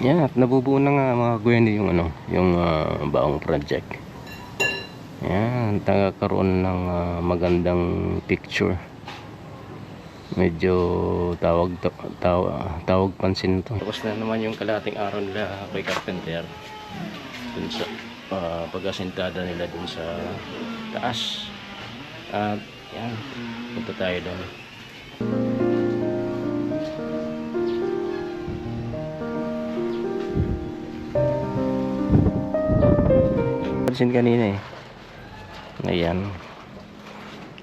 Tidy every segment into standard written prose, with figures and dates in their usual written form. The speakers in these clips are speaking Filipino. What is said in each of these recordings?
Yan, at nabubuo na nga mga gwen yung yung baong project. Yan, nagkaroon ng magandang picture. Medyo tawag pansin to. Tapos na naman yung kalating araw nila kay Carpenter dun sa pag-asentada nila dun sa taas. At yan, punta tayo doon. Pansin kanina ayan,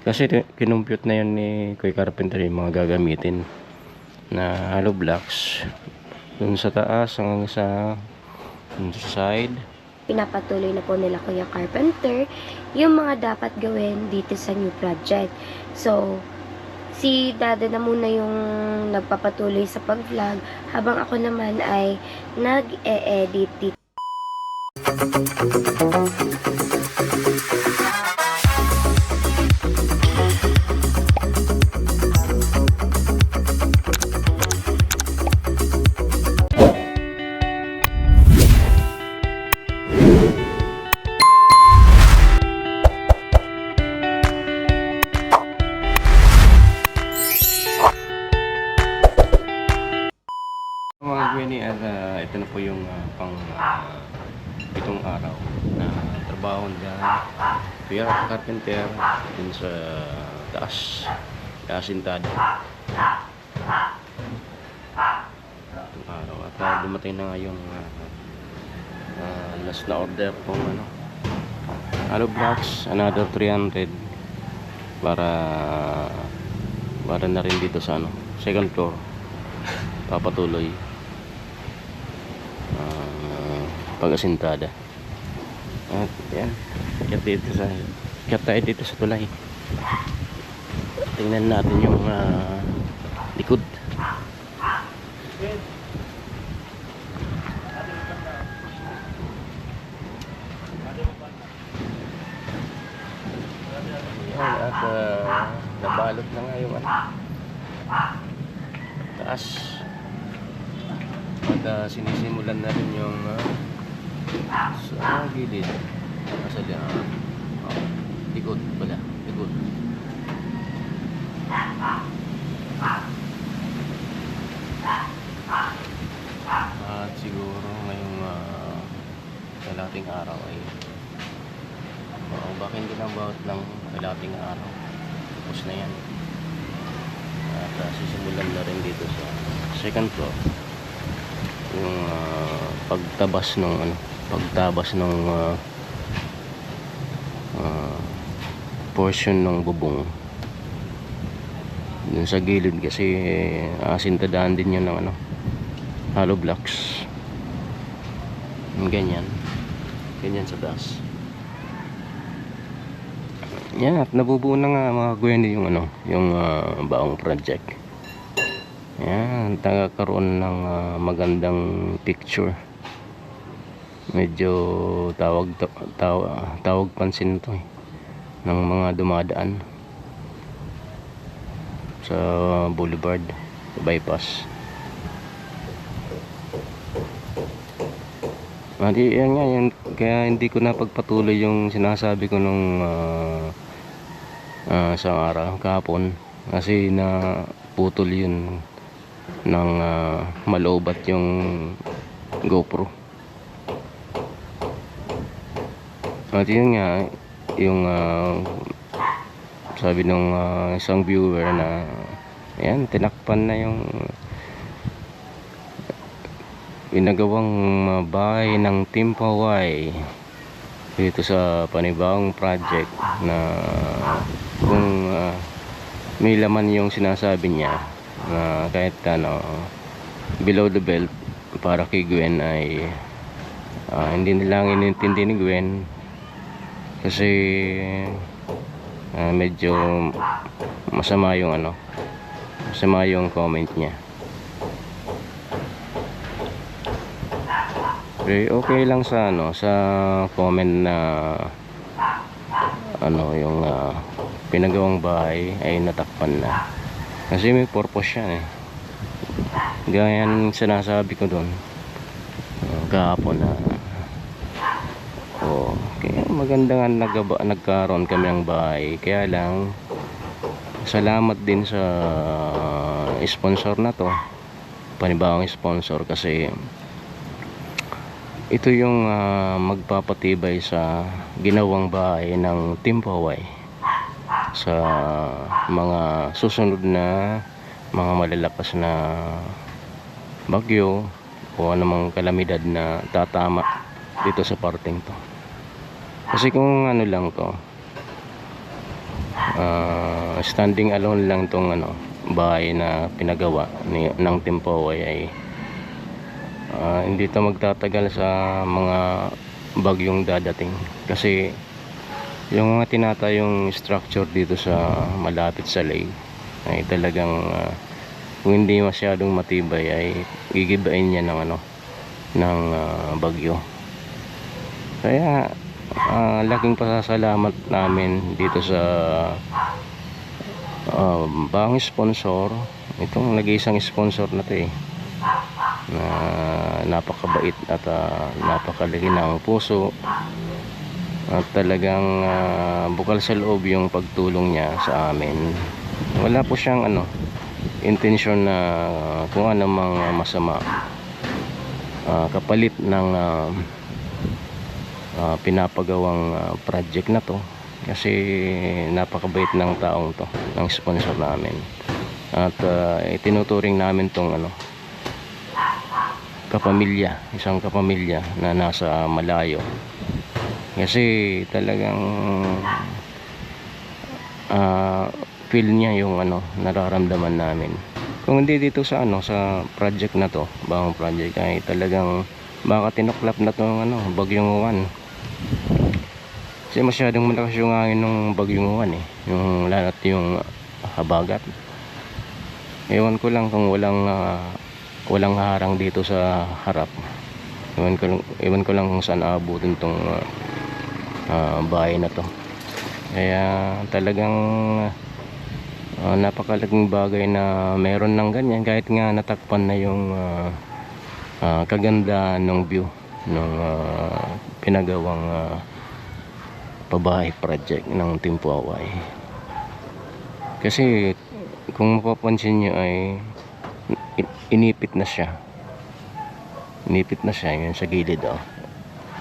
kasi kinumpute na yun ni Kuya Carpenter yung mga gagamitin na hollow blocks dun sa taas hanggang sa side. Pinapatuloy na po nila Kuya Carpenter yung mga dapat gawin dito sa new project. So, si Dada na muna yung nagpapatuloy sa pag-vlog habang ako naman ay nag-e-edit dito. Mga Gwenny, at ito na po yung pang itong araw na trabaho nila Kuya Carpenter dun sa taas, asintado itong araw. At dumating na nga yung last na order pong hollow blocks, another 300 para na rin dito sa second floor. Papatuloy pag-asintada. At yan, kaya tayo dito sa tulay. Tingnan natin yung likod. Yan, at nabalot na nga yung taas. At sinisimulan na rin yung sa gilid. Nasa likod pala, likod. At siguro ngayong kalating araw ay baka hindi lang bawat lang kalating araw. Tapos na yan. At sisimulan na rin dito sa second floor yung pagtabas ng portion ng bubong dun sa gilid, kasi asintadahan din yun ng hollow blocks. Ganyan sa taas. Yan, at nabubuo na nga mga gwen yung baong project. Yan, nagkaroon ng magandang picture. Medyo tawag pansin to ng mga dumadaan sa boulevard, sa bypass. Yan nga, kaya hindi ko napagpatuloy yung sinasabi ko nung isang araw kahapon, kasi na putol yun ng malobat yung GoPro. At yun nga yung sabi nung isang viewer na ayan, tinakpan na yung pinagawang bahay ng Team Paway dito sa panibagong project, na kung may laman yung sinasabi niya na kahit below the belt para kay Gwen ay hindi nilang inintindi ni Gwen, kasi medyo masama yung comment niya. Okay lang sa sa comment na yung pinagawang bahay ay natakpan na, kasi may purpose siya gaya ng sinasabi ko doon. kahapon na kaya maganda nga nagkaroon kami ng bahay. Kaya lang salamat din sa sponsor na to, panibawang sponsor, kasi ito yung magpapatibay sa ginawang bahay ng Team Poway sa mga susunod na mga malalakas na bagyo o anumang kalamidad na tatama dito sa parting to. Kasi kung ano lang to, standing alone lang tong bahay na pinagawa ng Team Poway ay hindi to magtatagal sa mga bagyong dadating. Kasi yung mga tinatayong structure dito sa malapit sa lake ay talagang kung hindi masyadong matibay ay gigibain niya ng bagyo. Kaya laking pasasalamat namin dito sa bang sponsor, itong nag-iisang sponsor na to na napakabait at napakalaki ng puso at talagang bukal sa loob yung pagtulong niya sa amin. Wala po siyang intensyon na kung ano mang masama kapalit ng pinapagawang project na to, kasi napakabait ng taong to, ng sponsor namin, at itinuturing namin tong kapamilya, isang kapamilya na nasa malayo, kasi talagang feel niya yung nararamdaman namin. Kung hindi dito sa sa project na to, bagong project, ay talagang baka tinuklap na tong bagyong Juan. Kasi masyadong malakas yung hangin ng bagyong Juan yung lalat yung habagat. Ewan ko lang kung walang harang dito sa harap. Ewan ko lang kung saan aabutin tong bahay na to. Kaya talagang napakalaking bagay na meron ng ganyan, kahit nga natakpan na yung kaganda ng view ng pinagawang pabahay project ng Team Poway. Kasi kung mapapansin nyo ay inipit na siya yun sa gilid.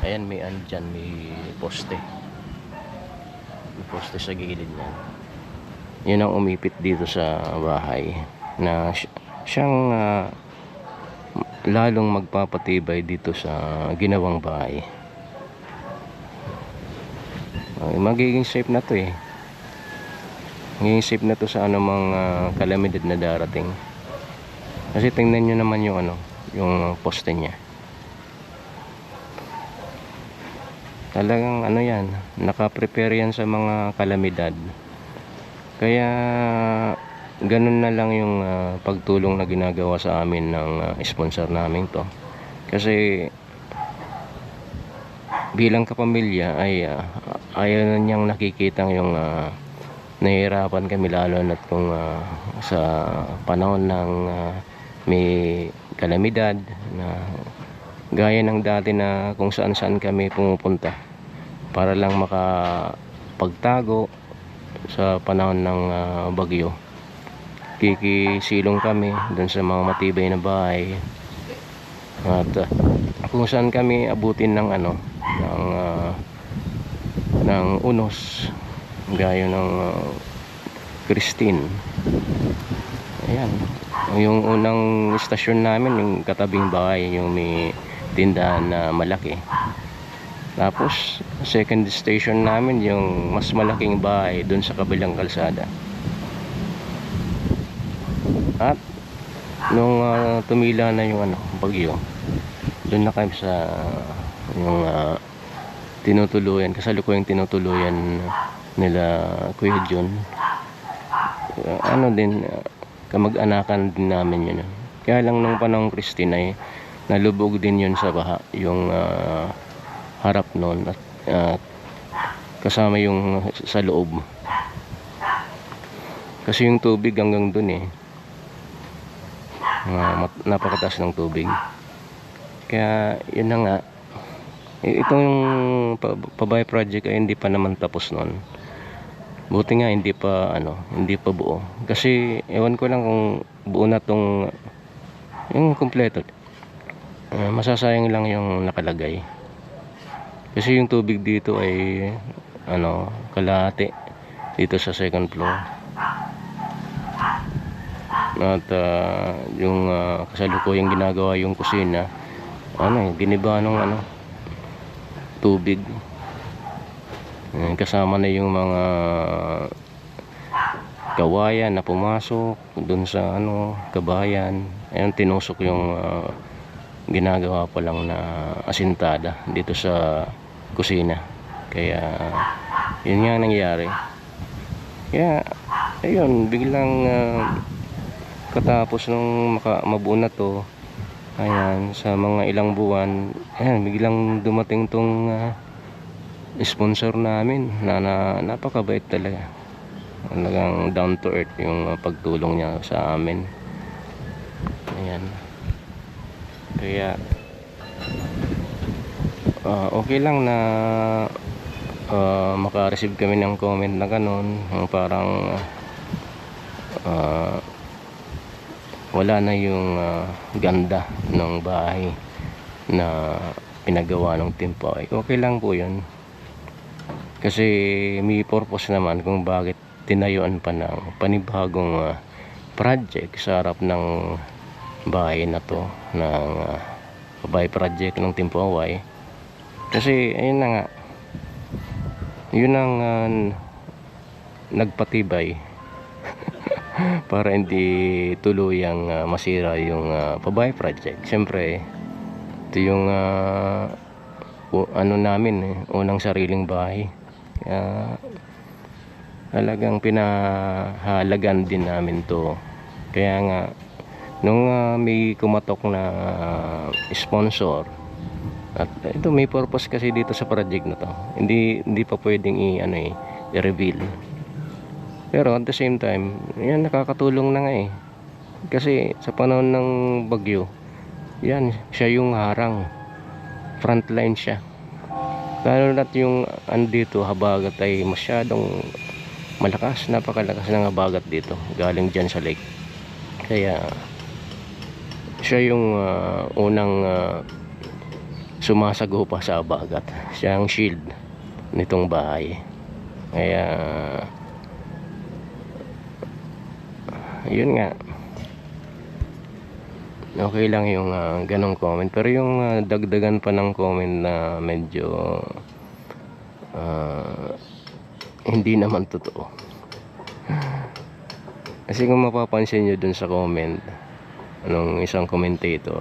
Ayan, may poste sa gilid niya. Yun ang umipit dito sa bahay na siyang lalong magpapatibay dito sa ginawang bahay. Magiging safe na to magiging safe na to sa anumang kalamidad na darating. Kasi tingnan nyo naman yung poste niya. Talagang yan, nakaprepare yan sa mga kalamidad. Kaya ganun na lang yung pagtulong na ginagawa sa amin ng sponsor namin to. Kasi bilang kapamilya ay ayaw na niyang nakikitang yung nahihirapan kami, lalo na kung sa panahon ng may kalamidad na gaya ng dati na kung saan saan kami pumupunta para lang makapagtago sa panahon ng bagyo. Kikisilong kami dun sa mga matibay na bahay, at kung saan kami abutin ng ng unos gaya ng Christine. Ayan, yung unang istasyon namin yung katabing bahay, yung may tindahan na malaki. Tapos second station namin yung mas malaking bahay dun sa kabilang kalsada. At nung tumila na yung bagyo, doon na kami sa yung tinutuluyan, kasalukuyang tinutuluyan nila Kuya John. Kamag-anakan din namin yun. Kaya lang nung panahong Christine ay nalubog din yun sa baha, yung harap nun, at kasama yung sa loob. Kasi yung tubig hanggang dun napakataas ng tubig. Kaya yun na nga, itong Pabay project ay hindi pa naman tapos nun. Buti nga hindi pa buo. Kasi ewan ko lang kung buo na tong yung kumpleto. Masasayang lang yung nakalagay. Kasi yung tubig dito ay kalahati dito sa second floor. At yung kasalukuyang ginagawa yung kusina, giniba ng tubig. Kasama na yung mga kawayan na pumasok dun sa kabayan. Ayun, tinusok yung ginagawa pa lang na asintada dito sa kusina. Kaya yun nga nangyari. Kaya ayun, biglang katapos nung mabuo na to, ayan, sa mga ilang buwan, ayan, biglang dumating tong sponsor namin na napakabait talaga. Talagang down to earth yung pagtulong niya sa amin. Ayan. Kaya okay lang na maka-receive kami ng comment na ganun, parang wala na yung ganda ng bahay na pinagawa ng Team Paway. Okay lang po yun. Kasi may purpose naman kung bakit tinayuan pa ng panibagong project sa harap ng bahay na to, ng bahay project ng Team Paway. Kasi ayun na nga, yun ang nagpatibay para hindi tuluyang masira yung Pabay project. Siyempre ito yung namin, unang sariling bahay. Kaya talagang pinahalagan din namin to. Kaya nga nung may kumatok na sponsor, at ito may purpose kasi dito sa project na to, hindi pa pwedeng i-reveal. Pero at the same time, yan, nakakatulong na nga kasi sa panahon ng bagyo, yan, siya yung harang, frontline siya. Lalo na't yung dito, habagat ay masyadong malakas, napakalakas ng habagat dito, galing dyan sa lake. Kaya siya yung unang sumasagupa sa habagat. Siya ang shield nitong bahay. Kaya yun nga, okay lang yung ganong comment. Pero yung dagdagan pa ng comment na medyo hindi naman totoo. Kasi kung mapapansin nyo dun sa comment nung isang commentator,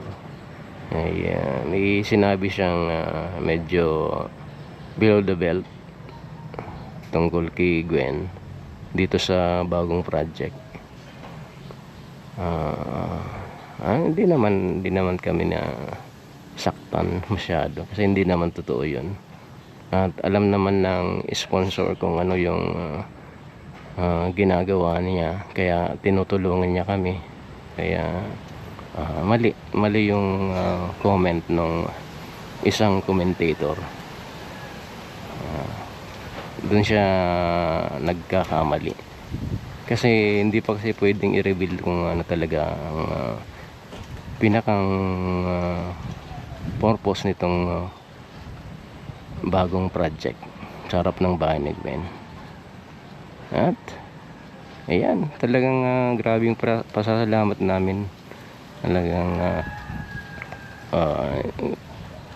ay may sinabi siyang medyo below the belt tungkol kay Gwen dito sa bagong project. Hindi naman kami na saktan masyado kasi hindi naman totoo yun. At alam naman ng sponsor kung ano yung ginagawa niya, kaya tinutulungan niya kami. Kaya mali yung comment ng isang commentator. Doon siya nagkakamali. Kasi hindi pa kasi pwedeng i-reveal kung ano talaga ang pinakang purpose nitong bagong project sa harap ng bahay ni Gwen. At ayan, talagang grabing pasasalamat namin. Talagang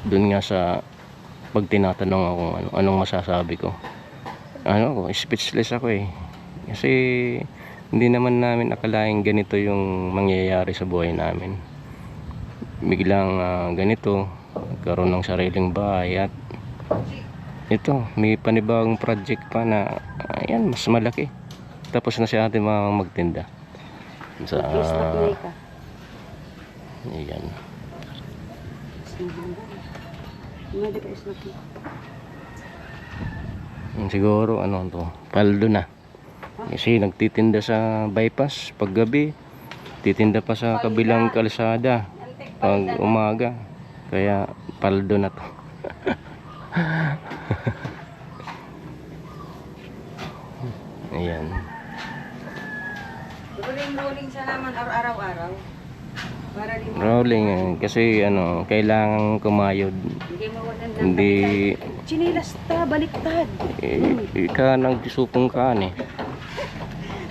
dun nga sa pag tinatanong ako anong masasabi ko, speechless ako kasi hindi naman namin akalaing ganito yung mangyayari sa buhay namin. Biglang ganito, nagkaroon ng sariling bahay, at ito, may panibagong project pa na ayan, mas malaki. Tapos na siya ating magtinda sa ayan. Siguro to, paldo na. Kasi nagtitinda sa bypass paggabi, titinda pa sa kabilang kalsada pag umaga. Kaya paldo na to. Ayan. Rolling sa naman araw-araw. Para di mo, Rolling kasi kailangan kumayod. hindi mo wanan ng Hindi chinilas ta, baliktad. ika nagsusupong ka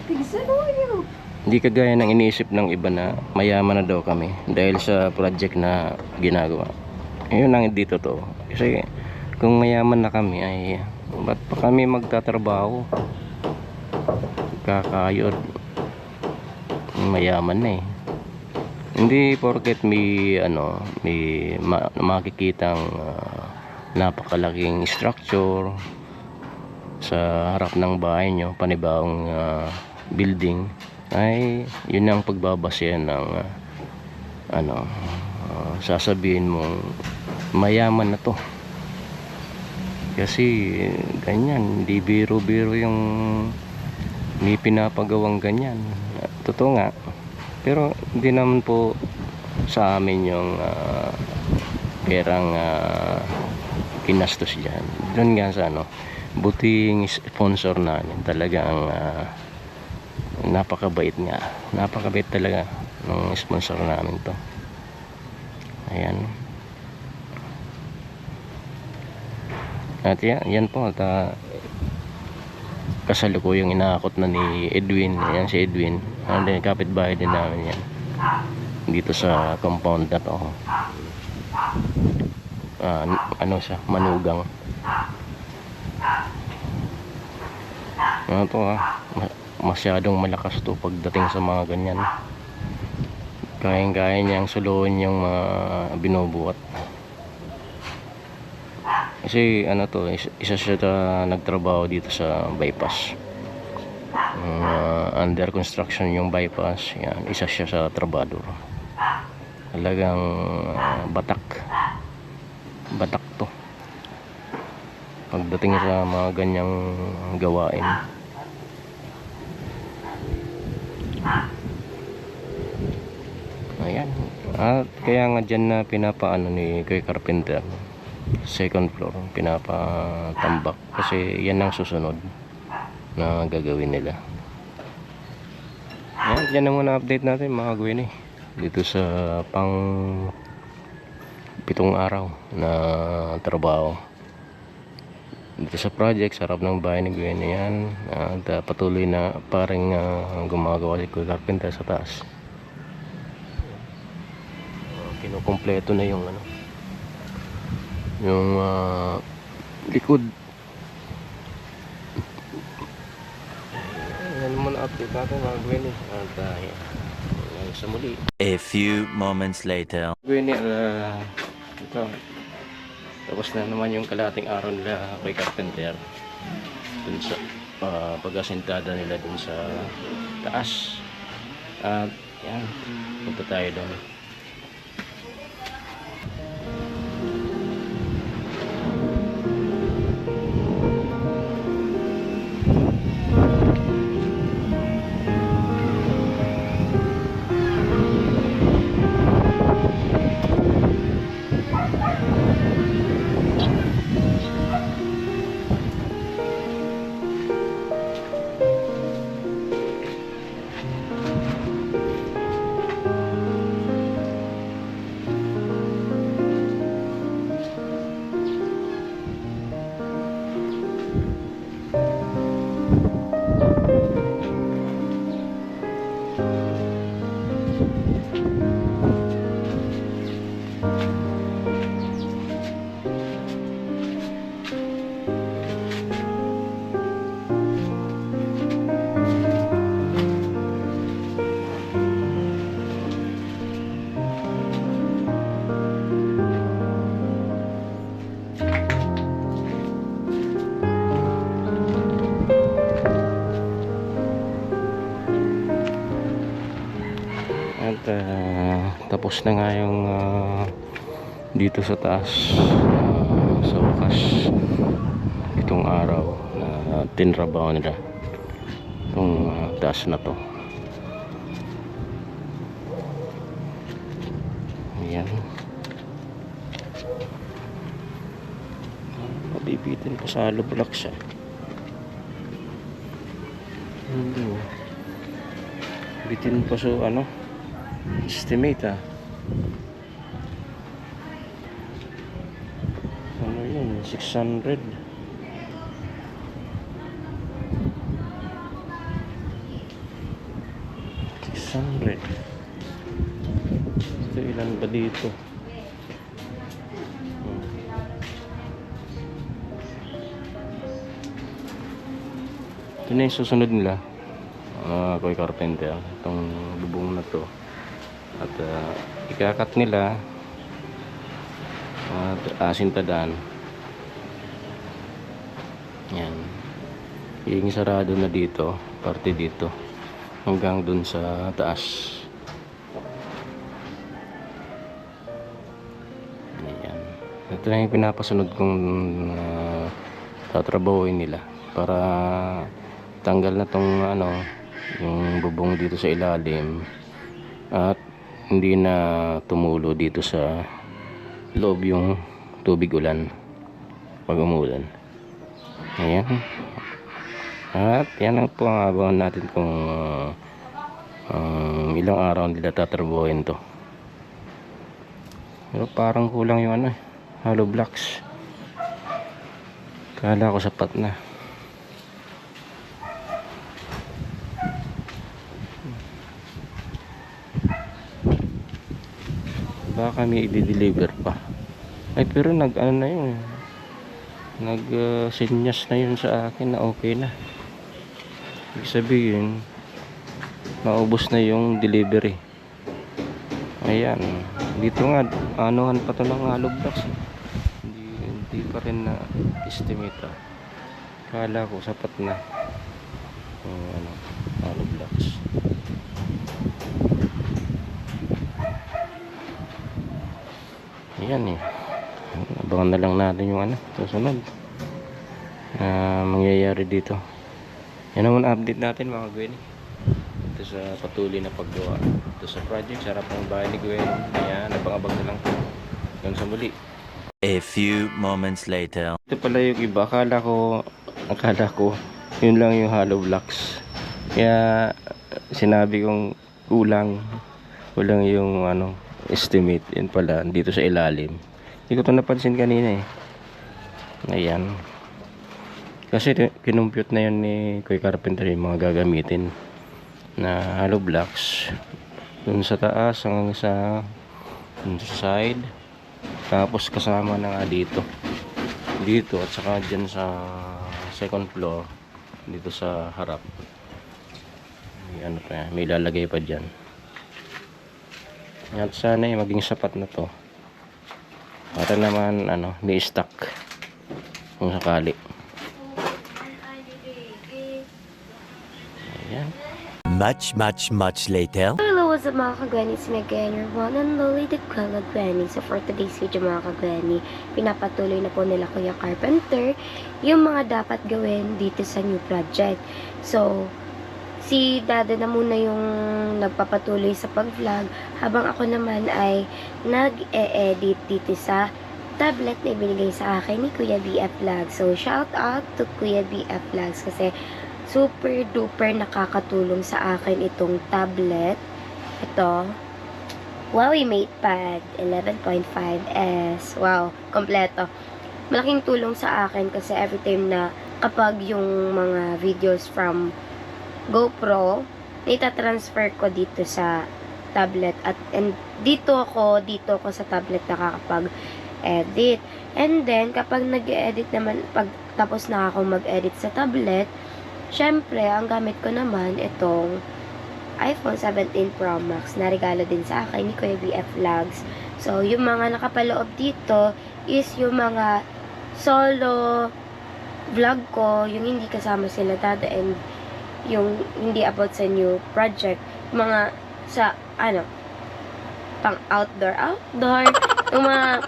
Tigsaluyo. Hindi kagaya ng iniisip ng iba na mayaman na daw kami dahil sa project na ginagawa. Yun ang hindi totoo. Kasi kung mayaman na kami ay ba't pa kami magtatrabaho? Kakayod. Mayaman na eh. Hindi porket may makikitang napakalaking structure sa harap ng bahay nyo, panibawang building, ay yun ang pagbabasehan ng sasabihin mong mayaman na to. Kasi ganyan, hindi biro-biro yung may pinapagawang ganyan. Totoo nga, pero hindi naman po sa amin yung perang kinastos dyan. Doon nga sa buting sponsor namin, talagang napakabait nga, napakabait talaga ng sponsor namin to. Ayan. At yan po kasalukuyang inaakot na ni Edwin. Ayan si Edwin, kapitbahay din namin yan dito sa compound na to. Siya, manugang. To masyadong malakas to pagdating sa mga ganyan. Kayang-kaya niyang suluhin yung mga binubuhat. Kasi isa siya nagtrabaho dito sa bypass. Under construction yung bypass. Yan, isa siya sa trabador. Talagang batak to pagdating sa mga ganyang gawain. Ayan. At kaya nga dyan na pinapaano ni Kuya Carpenter, second floor, pinapatambak kasi yan ang susunod na gagawin nila. Ayan, dyan na muna update natin mga Gwen dito sa pang 7 araw na trabaho dito sa project sa harap ng bahay ni Gwen. Yan, patuloy na paring gumagawa si Kuya Carpenter sa taas. Kinukumpleto na yung likod. Yan muna update natin mga Gwen at sa muli. A few moments later. Gwen ito, tapos na naman yung kalating araw nila kay Carpenter dun sa pag-asentada nila dun sa taas. At yan, punta tayo doon. At tapos na nga yung dito sa taas, sa wakas itong araw na tinrabaho nila itong taas na to. Ayan. Mabibitin pa sa hollow blocks siya. Hindi. Bitin pa sa ano? Estimate Ano yun? 600. Ito ilan ba dito? Ito na yung susunod nila, Kuya Carpenter, itong bubong na to. At ikakat nila at asintadaan. Yan. Yung sarado na dito, parte dito hanggang dun sa taas. Ayan. Ito na yung pinapasunod kong tatrabahuin nila para tanggal na tong yung bubong dito sa ilalim at hindi na tumulo dito sa loob yung tubig ulan pag umulan. Ayan. At yan ang po ang abangan natin kung ilang araw nila tatrabuhin to. Pero parang kulang yung hollow blocks. Kala ko sapat na. Baka may i-deliver pa. Ay pero na yun. Sinyas na yun sa akin na okay na. Ibig sabihin naubos na yung delivery. Ayan. Dito nga anuhan pa to ng hollow blocks. Hindi pa rin na estimate. Kala ko sapat na hollow blocks. Ayan abangan na lang natin yung susunod na mangyayari dito. Yan naman update natin mga Gwen. Ito sa patuloy na paggawa ito sa project sa harap ng bahay ni Gwen. Ayan, abang-abang na lang hanggang sa muli. A few moments later. Ito pala yung iba, akala ko yun lang yung hollow blocks, kaya sinabi kong kulang yung estimate. Yun pala dito sa ilalim. Hindi ko ito napansin kanina Ayan. Kasi kinumpute na yun ni Kuya Carpenter yung mga gagamitin na hollow blocks. Dun sa taas hanggang sa side. Tapos kasama na nga dito at saka dyan sa second floor dito sa harap. May lalagay pa dyan. At sana maging sapat na to para naman may stock kung sakali. Ayan. Much later. Hello, what's up mga kagwani? It's me again, your one and only the Kuya Gwenny. So for today's video mga kagwani, pinapatuloy na po nila Kuya Carpenter yung mga dapat gawin dito sa new project. So, si Dada na muna yung nagpapatuloy sa pag-vlog habang ako naman ay nag-e-edit dito sa tablet na ibinigay sa akin ni Kuya BF Vlogs. So, shout out to Kuya BF Vlogs kasi super duper nakakatulong sa akin itong tablet. Ito, Huawei MatePad 11.5S. Wow, kompleto. Malaking tulong sa akin kasi every time na kapag yung mga videos from GoPro, ita-transfer ko dito sa tablet and dito ako sa tablet nakakapag-edit. And then kapag nag-edit naman, pag tapos na ako mag-edit sa tablet, syempre ang gamit ko naman itong iPhone 17 Pro Max na regalo din sa akin ni Kuya BF Vlogs. So yung mga nakapaloob dito is yung mga solo vlog ko, yung hindi kasama sila Dada and yung hindi about sa new project, mga sa pang outdoor yung mga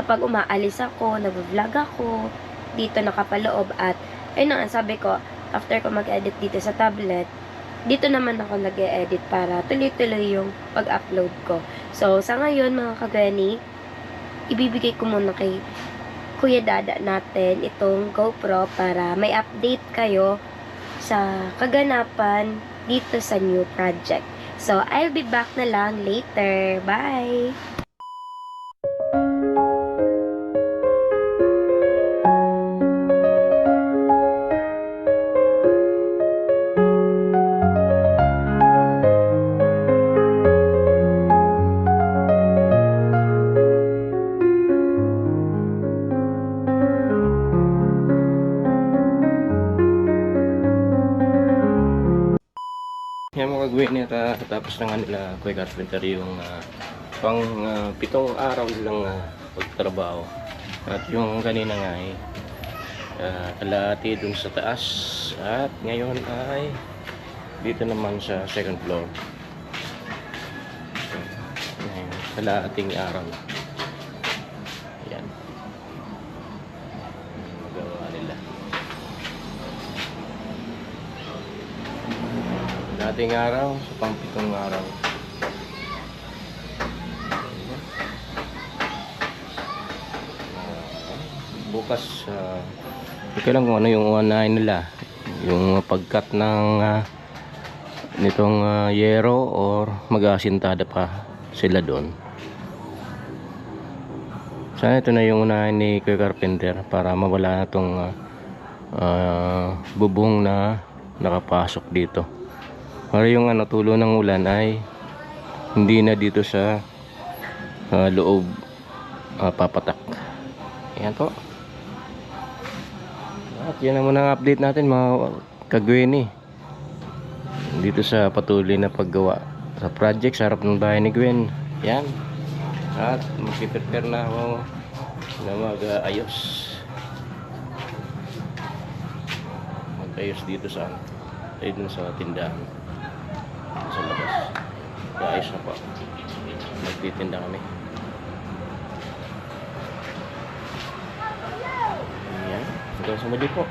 kapag umaalis ako, nag-vlog ako dito nakapaloob. At ayun nga, sabi ko after ko mag-edit dito sa tablet, dito naman ako nag-e-edit para tuloy-tuloy yung pag-upload ko. So sa ngayon mga kagani, ibibigay ko muna kay Kuya Dada natin itong GoPro para may update kayo sa kaganapan dito sa new project. So, I'll be back na lang later. Bye! Yan mga kagawin nila, tapos na nga nila Kuya Carpenter yung pang 7 araw nilang pagtrabaho. At yung kanina nga ay kalahati dun sa taas, at ngayon ay dito naman sa second floor. Ngayon, kalahating araw. Yan. Magawa nila. Dating araw sa pang-7 araw. Bukas hindi lang kung ano yung unahin nila, yung pagkat ng nitong yero or mag-aasintada pa sila doon. Sana ito na yung unahin ni Kuya Carpenter para mawala na itong bubong na nakapasok dito. Para yung tulo ng ulan ay hindi na dito sa loob papatak. Ayan po. At yan na muna ang update natin mga kagwini dito sa patuloy na paggawa sa project sa harap ng bahay ni Gwen. Yan. At mag-prepare na ako na mag-ayos. Mag-ayos dito sa tindahan. Sa labas. Ayos na po. Magtitinda kami. Ayan. Hanggang sa muli po.